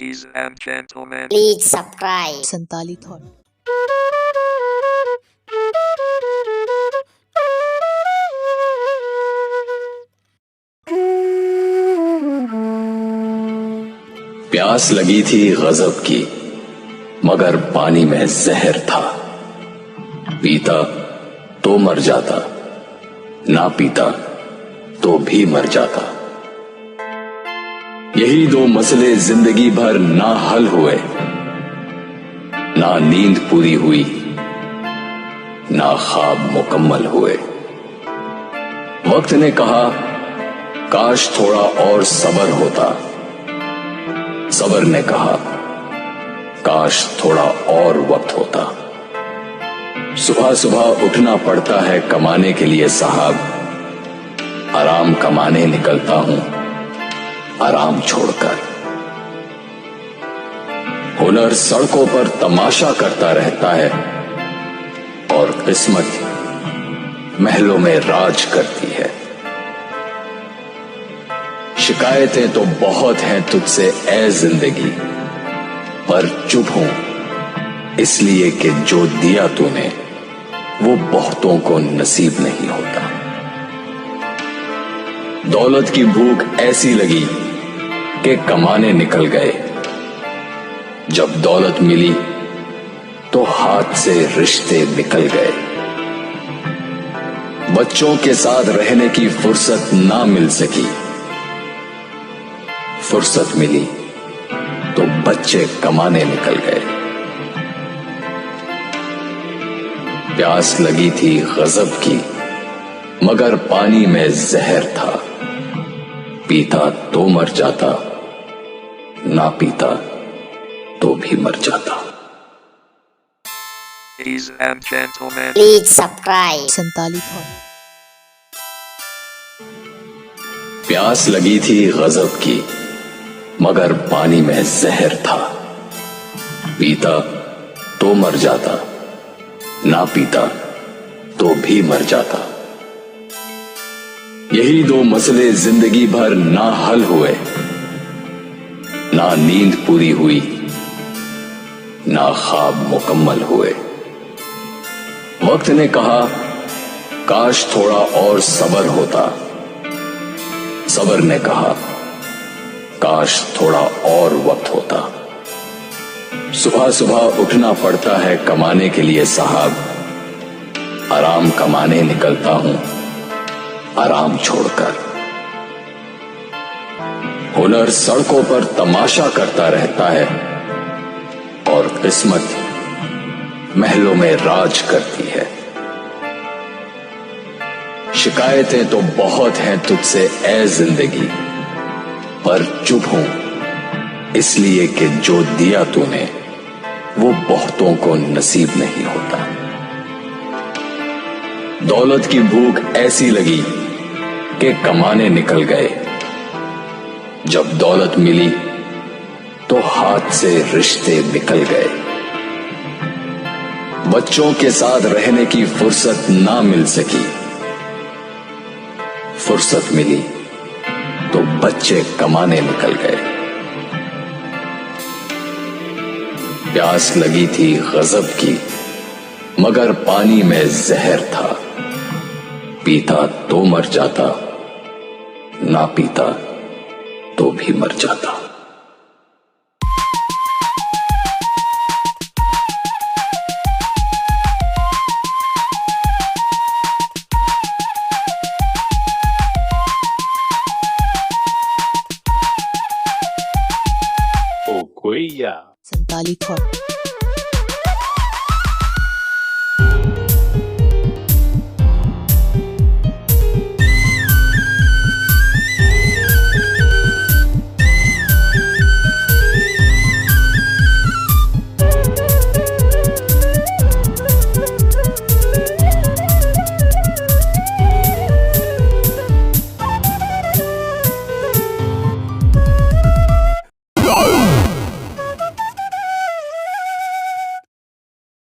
Ladies and gentlemen, Please subscribe. Santali thought. प्यास लगी थी गजब की, मगर पानी में जहर था। पीता तो मर जाता, ना पीता तो भी मर जाता। यही दो मसले जिंदगी भर ना हल हुए, ना नींद पूरी हुई, ना ख्वाब मुकम्मल हुए। वक्त ने कहा काश थोड़ा और सब्र होता, सब्र ने कहा काश थोड़ा और वक्त होता। सुबह सुबह उठना पड़ता है कमाने के लिए साहब, आराम कमाने निकलता हूं आराम छोड़कर। हुनर सड़कों पर तमाशा करता रहता है और किस्मत महलों में राज करती है। शिकायतें तो बहुत हैं तुझसे ऐ जिंदगी, पर चुप हूं इसलिए कि जो दिया तूने वो बहुतों को नसीब नहीं होता। दौलत की भूख ऐसी लगी कि कमाने निकल गए। जब दौलत मिली तो हाथ से रिश्ते निकल गए। बच्चों के साथ रहने की फुर्सत ना मिल सकी, फुर्सत मिली तो बच्चे कमाने निकल गए। प्यास लगी थी गजब की, मगर पानी में जहर था। पीता तो मर जाता, ना पीता तो भी मर जाता। ladies and gentlemen, Please subscribe. Santali thought. प्यास लगी थी गजब की, मगर पानी में जहर था। पीता तो मर जाता, ना पीता तो भी मर जाता। यही दो मसले जिंदगी भर ना हल हुए, ना नींद पूरी हुई, ना ख्वाब मुकम्मल हुए। वक्त ने कहा काश थोड़ा और सब्र होता, सब्र ने कहा काश थोड़ा और वक्त होता। सुबह सुबह उठना पड़ता है कमाने के लिए साहब, आराम कमाने निकलता हूं आराम छोड़कर। हुनर सड़कों पर तमाशा करता रहता है और किस्मत महलों में राज करती है। शिकायतें तो बहुत हैं तुझसे ऐ जिंदगी, पर चुप हूं इसलिए कि जो दिया तूने वो बहुतों को नसीब नहीं होता। दौलत की भूख ऐसी लगी कि कमाने निकल गए। जब दौलत मिली तो हाथ से रिश्ते निकल गए। बच्चों के साथ रहने की फुर्सत ना मिल सकी, फुर्सत मिली तो बच्चे कमाने निकल गए। प्यास लगी थी गजब की, मगर पानी में जहर था। पीता तो मर जाता, ना पीता तो भी मर जाता। संताली थॉट।